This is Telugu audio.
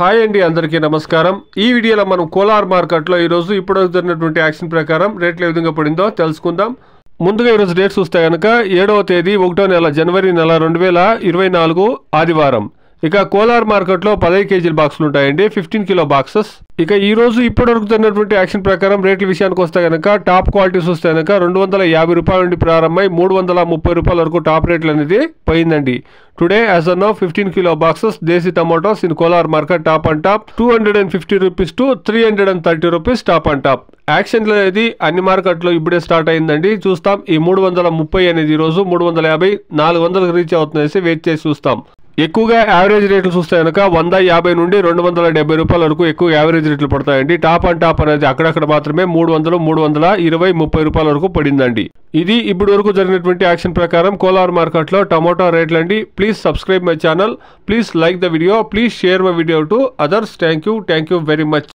హాయ్ అండి, అందరికీ నమస్కారం. ఈ వీడియోలో మనం కోలార్ మార్కెట్లో ఈరోజు ఇప్పుడు జరిగినటువంటి యాక్షన్ ప్రకారం రేట్లు ఏ విధంగా పడిందో తెలుసుకుందాం. ముందుగా ఈరోజు డేట్ చూస్తే కనుక 7వ తేదీ 1వ నెల జనవరి నెల 2024 ఆదివారం. ఇక కోలార్ మార్కెట్లో 15 కేజీల బాక్సులు ఉంటాయండి, 15 కిలో బాక్సెస్. ఇక ఈ రోజు ఇప్పటివరకు జరిగినటువంటి యాక్షన్ ప్రకారం రేట్ల విషయానికి వస్తే కనుక టాప్ క్వాలిటీ చూస్తే కనుక 250 రూపాయల నుండి ప్రారంభమై 330 రూపాయల వరకు టాప్ రేట్లు అనేది పోయిందండి. Today as on now 15 kilo boxes desi tomatoes in Kolar market top and top 250 rupees to 330 rupees top and top. Action అనేది అన్ని మార్కెట్లో ఇప్పుడే స్టార్ట్ అయిందండి. చూస్తాం ఈ 330 అనేది ఈ రోజు 350 400కి రీచ్ అవుతుందనేసి వెయిట్ చేసి చూస్తాం. ఎక్కువగా యావరేజ్ రేట్లు చూస్తే కనుక 150 నుండి 270 రూపాయల వరకు ఎక్కువ యావరేజ్ రేట్లు పడతాయండి. టాప్ అండ్ టాప్ అనేది అక్కడక్కడ మాత్రమే 300 320 30 రూపాయల వరకు పడిందండి. ఇది ఇప్పుడు వరకు జరిగినటువంటి యాక్షన్ ప్రకారం కోలార్ మార్కెట్లో టమోటా రేట్లు అండి. Please subscribe my channel, please like the video, please share my video to others. Thank you very much.